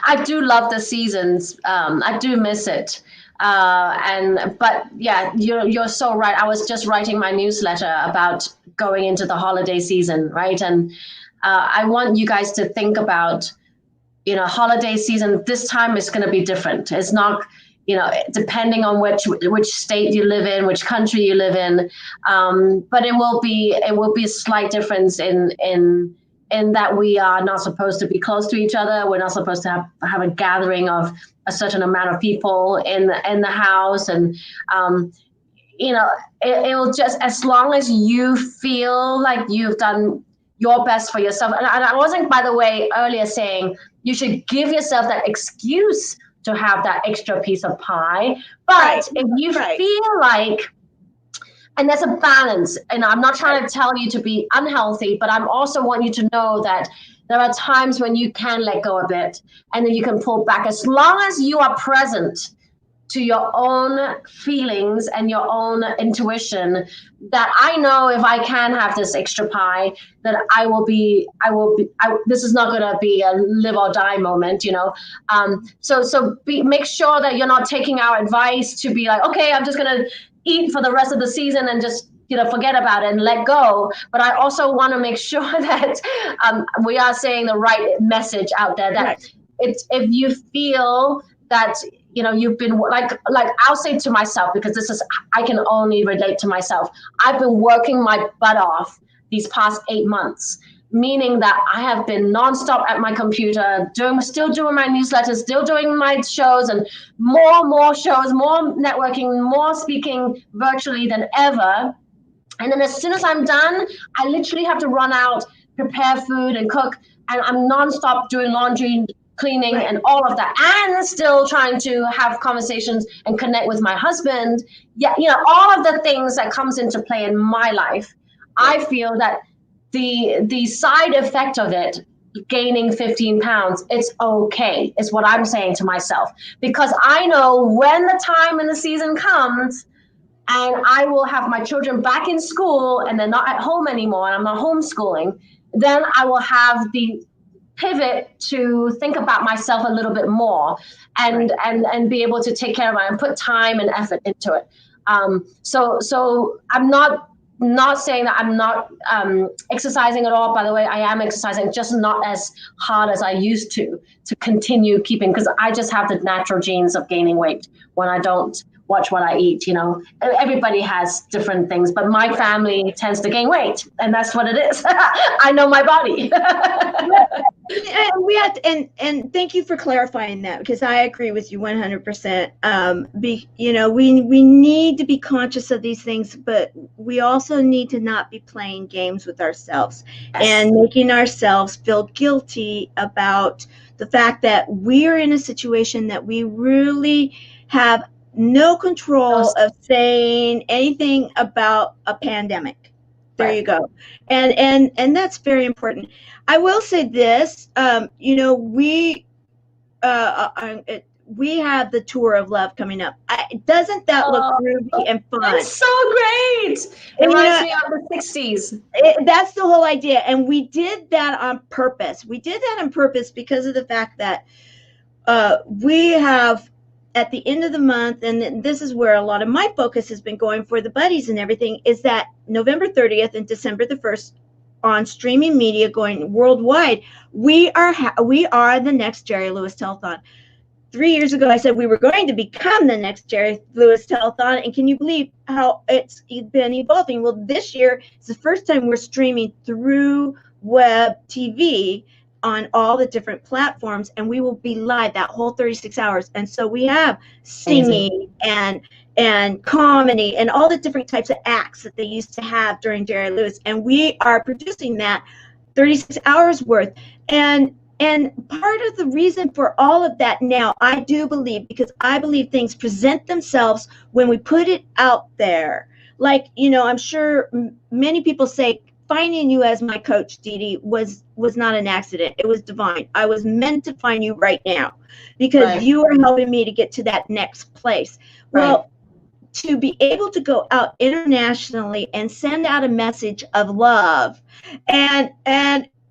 I do love the seasons. I do miss it. But yeah, you're so right. I was just writing my newsletter about going into the holiday season, right? And I want you guys to think about, holiday season. This time is going to be different. It's not, depending on which state you live in, which country you live in. But it will be a slight difference in that we are not supposed to be close to each other. We're not supposed to have a gathering of a certain amount of people in the house. And, it'll just, as long as you feel like you've done your best for yourself. And I wasn't, by the way, earlier saying you should give yourself that excuse to have that extra piece of pie. But if you feel like, and there's a balance, and I'm not trying to tell you to be unhealthy, but I'm also want you to know that there are times when you can let go a bit and then you can pull back, as long as you are present to your own feelings and your own intuition, that I know if I can have this extra pie, that this is not going to be a live or die moment, make sure that you're not taking our advice to be like, okay, I'm just going to eat for the rest of the season and just forget about it and let go. But I also want to make sure that we are saying the right message out there, that it's, if you feel that you've been like I'll say to myself, because I can only relate to myself. I've been working my butt off these past 8 months, meaning that I have been nonstop at my computer, still doing my newsletters, still doing my shows, and more shows, more networking, more speaking virtually than ever. And then as soon as I'm done, I literally have to run out, prepare food and cook, and I'm nonstop doing laundry, cleaning, and all of that, and still trying to have conversations and connect with my husband. Yeah, all of the things that comes into play in my life. I feel that the side effect of it, gaining 15 pounds, it's okay, is what I'm saying to myself, because I know when the time in the season comes and I will have my children back in school and they're not at home anymore and I'm not homeschooling, then I will have the pivot to think about myself a little bit more and be able to take care of it and put time and effort into it. So I'm not saying that I'm not exercising at all. By the way, I am exercising, just not as hard as I used to continue keeping, because I just have the natural genes of gaining weight when I don't watch what I eat. Everybody has different things, but my family tends to gain weight, and that's what it is. I know my body. And we have to, and thank you for clarifying that, because I agree with you 100%. We need to be conscious of these things, but we also need to not be playing games with ourselves and making ourselves feel guilty about the fact that we're in a situation that we really have no control of saying anything about a pandemic. There you go. And that's very important. I will say this, we have the Tour of Love coming up. Doesn't that look groovy and fun? It's so great. It reminds me of the 60s. That's the whole idea. And we did that on purpose. We did that on purpose because of the fact that we have at the end of the month, and this is where a lot of my focus has been going for the buddies and everything, is that November 30th and December the 1st on streaming media going worldwide, we are the next Jerry Lewis Telethon. 3 years ago, I said we were going to become the next Jerry Lewis Telethon, and can you believe how it's been evolving? Well, this year is the first time we're streaming through web TV on all the different platforms, and we will be live that whole 36 hours. And so we have singing and comedy and all the different types of acts that they used to have during Jerry Lewis, and we are producing that 36 hours worth. And part of the reason for all of that now, I do believe, because I believe things present themselves when we put it out there. Like, you know, I'm sure many people say, finding you as my coach, Dee Dee, was not an accident. It was divine. I was meant to find you right now because you are helping me to get to that next place. Well, to be able to go out internationally and send out a message of love and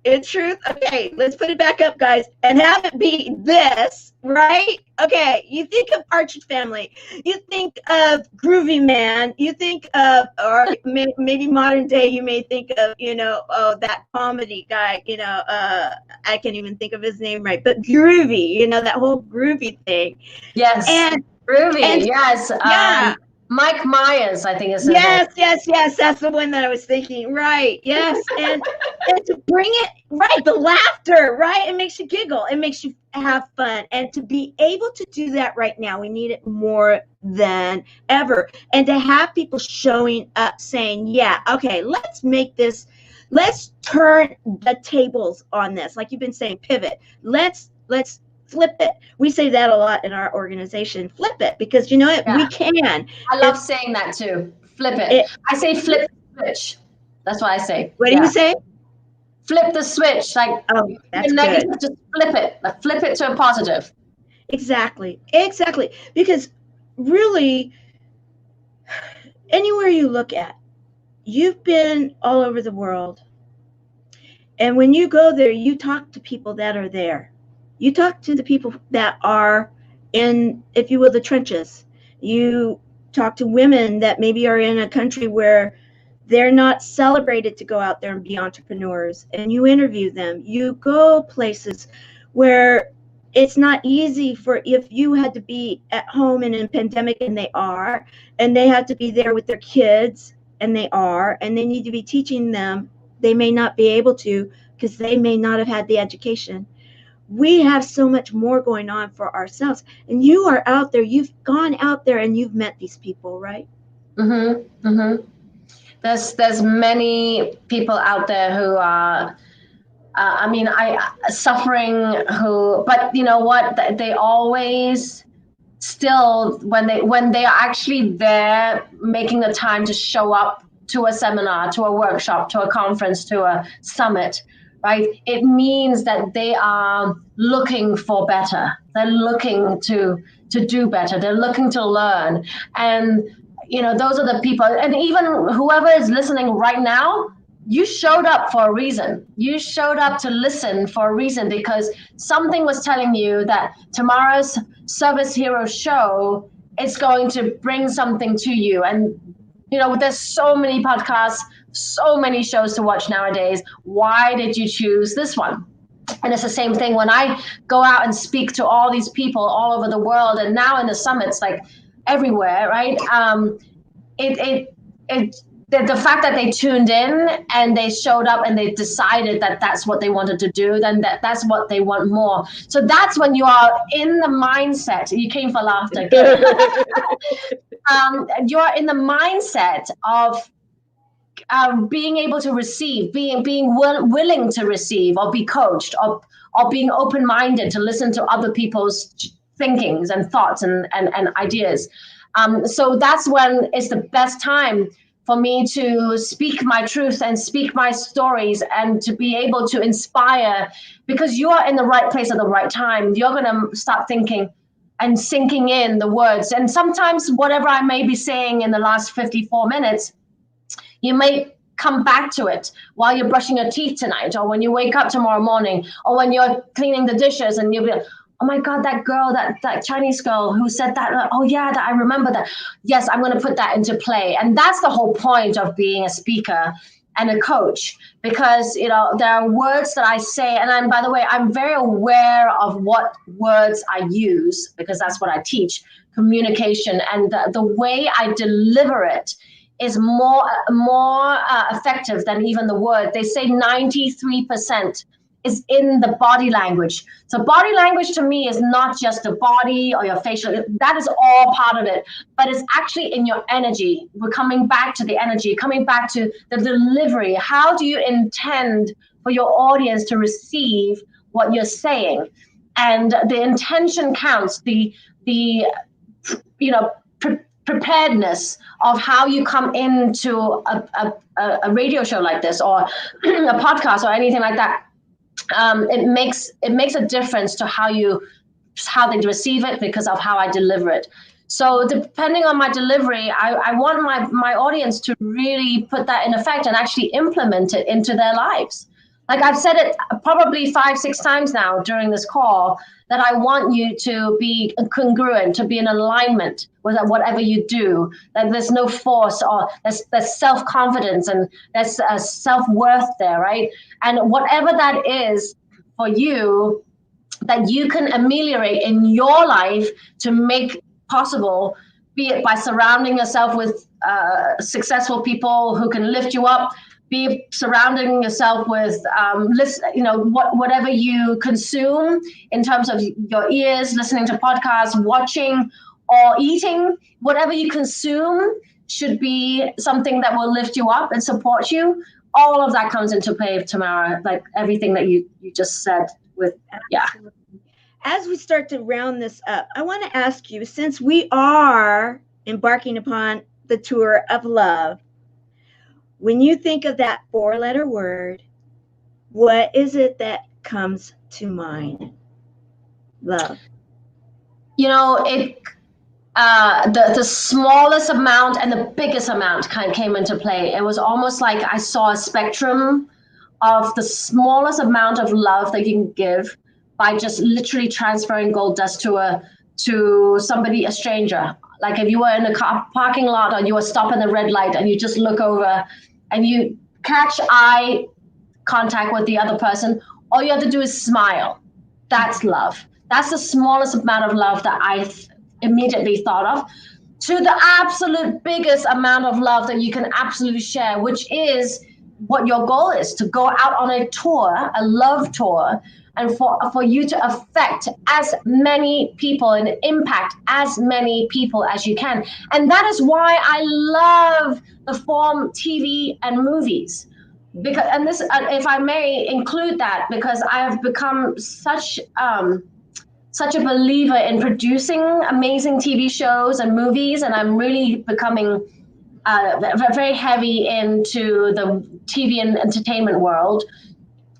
in truth, okay, let's put it back up, guys, and have it be this, right? Okay, you think of Partridge Family, you think of Groovy Man, you think of, or maybe modern day, you may think of, you know, oh, that comedy guy, you know, I can't even think of his name right, but Groovy, you know, that whole Groovy thing. Yes, and Groovy, and, yes. Yeah. Mike Myers, I think is his name. Yes, that's the one that I was thinking. Right, yes, and to bring it, right, the laughter, right, it makes you giggle, it makes you have fun, and to be able to do that right now, we need it more than ever, and to have people showing up saying, yeah, okay, let's make this, let's turn the tables on this, like you've been saying, pivot, let's flip it. We say that a lot in our organization. Flip it, because you know what? We can. I love saying that too. Flip it. I say flip the switch. That's what I say. What do you say? Flip the switch. Like, oh, that's negative, good. just flip it. Like, flip it to a positive. Exactly. Because really, anywhere you look at, you've been all over the world. And when you go there, you talk to people that are there. You talk to the people that are in, if you will, the trenches. You talk to women that maybe are in a country where they're not celebrated to go out there and be entrepreneurs, and you interview them. You go places where it's not easy for, if you had to be at home in a pandemic, and they are, and they have to be there with their kids, and they are, and they need to be teaching them. They may not be able to because they may not have had the education. We have so much more going on for ourselves. And you are out there, you've gone out there and you've met these people, right? Mm-hmm. Mm-hmm. There's many people out there who are, suffering, but you know what? They always still, when they are actually there, making the time to show up to a seminar, to a workshop, to a conference, to a summit, right? It means that they are looking for better. They're looking to do better. They're looking to learn. And, you know, those are the people. And even whoever is listening right now, you showed up for a reason. You showed up to listen for a reason, because something was telling you that tomorrow's Service Hero show is going to bring something to you. And, you know, there's so many podcasts, so many shows to watch nowadays. Why did you choose this one? And it's the same thing when I go out and speak to all these people all over the world, and now in the summits, like everywhere, right? The fact that they tuned in and they showed up and they decided that that's what they wanted to do, then that's what they want more. So that's when you are in the mindset. You came for laughter. You're in the mindset of being able to receive, being willing to receive, or be coached, or being open-minded to listen to other people's thinkings and thoughts and ideas. So that's when it's the best time for me to speak my truth and speak my stories, and to be able to inspire, because you are in the right place at the right time. You're going to start thinking and sinking in the words. And sometimes whatever I may be saying in the last 54 minutes, you may come back to it while you're brushing your teeth tonight, or when you wake up tomorrow morning, or when you're cleaning the dishes, and you'll be like, oh my God, that girl, that Chinese girl who said that, oh yeah, I remember that. Yes, I'm going to put that into play. And that's the whole point of being a speaker and a coach, because, you know, there are words that I say, and by the way, I'm very aware of what words I use, because that's what I teach, communication, and the way I deliver it is more effective than even the word. They say 93% is in the body language. So body language to me is not just the body or your facial, that is all part of it, but it's actually in your energy. We're coming back to the energy, coming back to the delivery. How do you intend for your audience to receive what you're saying? And the intention counts, the preparedness of how you come into a radio show like this, or a podcast or anything like that. It makes a difference to how they receive it, because of how I deliver it. So depending on my delivery, I want my audience to really put that in effect and actually implement it into their lives. Like I've said it probably 5-6 times now during this call, that I want you to be congruent, to be in alignment with whatever you do, that there's no force, or there's self-confidence, and there's self-worth there, right? And whatever that is for you, that you can ameliorate in your life to make possible, be it by surrounding yourself with successful people who can lift you up, be surrounding yourself with, whatever you consume in terms of your ears, listening to podcasts, watching, or eating. Whatever you consume should be something that will lift you up and support you. All of that comes into play, Tamara, like everything that you just said with, yeah. As we start to round this up, I want to ask you, since we are embarking upon the tour of love, when you think of that 4-letter word, what is it that comes to mind? Love. You know, the smallest amount and the biggest amount kind of came into play. It was almost like I saw a spectrum of the smallest amount of love that you can give by just literally transferring gold dust to somebody, a stranger. Like if you were in a parking lot, or you were stopping the red light, and you just look over and you catch eye contact with the other person, all you have to do is smile. That's love. That's the smallest amount of love that I immediately thought of, to the absolute biggest amount of love that you can absolutely share, which is what your goal is, to go out on a tour, a love tour, and for you to affect as many people and impact as many people as you can. And that is why I love the form TV and movies. Because, and this, if I may include that, because I have become such a believer in producing amazing TV shows and movies, and I'm really becoming very heavy into the TV and entertainment world.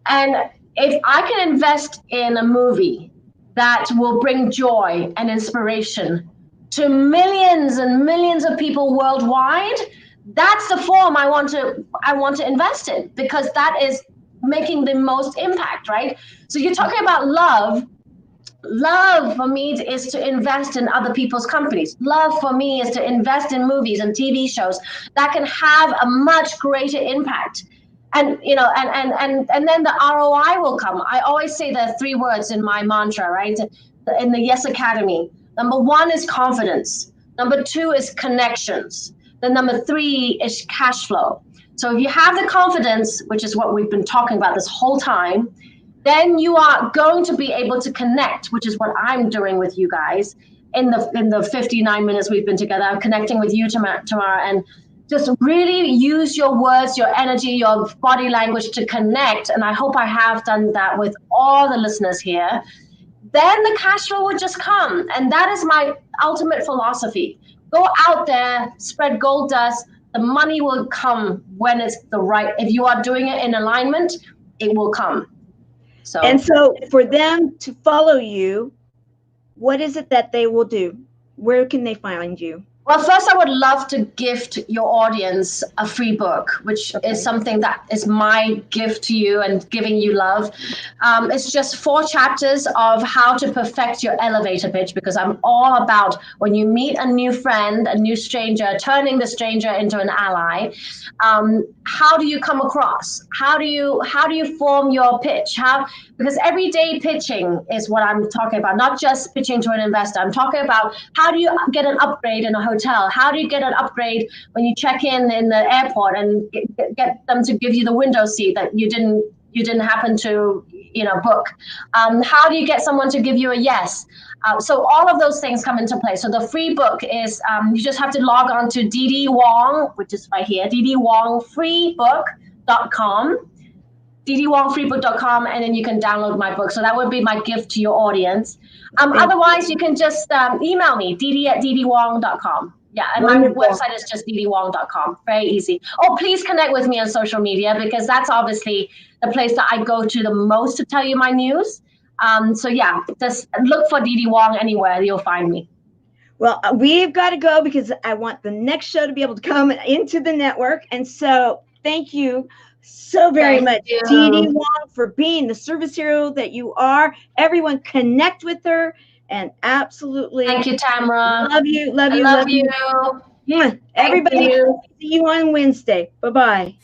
And if I can invest in a movie that will bring joy and inspiration to millions and millions of people worldwide, that's the form I want to invest in, because that is making the most impact, right? So you're talking about love. Love for me is to invest in other people's companies. Love for me is to invest in movies and TV shows that can have a much greater impact. And and then the ROI will come. I always say there are 3 words in my mantra, right? In the Yes Academy. Number 1 is confidence. Number 2 is connections. Then number 3 is cash flow. So if you have the confidence, which is what we've been talking about this whole time, then you are going to be able to connect, which is what I'm doing with you guys in the 59 minutes we've been together. I'm connecting with you, Tamara, and just really use your words, your energy, your body language to connect. And I hope I have done that with all the listeners here. Then the cash flow will just come. And that is my ultimate philosophy. Go out there, spread gold dust. The money will come when it's the right. If you are doing it in alignment, it will come. So for them to follow you, what is it that they will do? Where can they find you? Well, first, I would love to gift your audience a free book, which is something that is my gift to you and giving you love. It's just 4 chapters of how to perfect your elevator pitch, because I'm all about when you meet a new friend, a new stranger, turning the stranger into an ally. How do you come across? How do you form your pitch? Because everyday pitching is what I'm talking about, not just pitching to an investor. I'm talking about how do you get an upgrade in a hotel? How do you get an upgrade when you check in the airport and get them to give you the window seat that you didn't happen to book? How do you get someone to give you a yes? So all of those things come into play. So the free book is you just have to log on to Dee Dee Wong, which is right here, DeeDeeWongFreebook.com. DeeDeeWongFreebook.com, and then you can download my book. So that would be my gift to your audience. Otherwise, you can just email me, DeeDee@DeeDeeWong.com. Yeah, and my website is just DeeDeeWong.com. Very easy. Oh, please connect with me on social media, because that's obviously the place that I go to the most to tell you my news. So yeah, just look for Dee Dee Wong anywhere. You'll find me. Well, we've got to go because I want the next show to be able to come into the network. And so thank you so very much, Dee Dee Wong, for being the service hero that you are. Everyone connect with her, and absolutely. Thank you, Tamara. Love you. Love you. Everybody, see you on Wednesday. Bye-bye.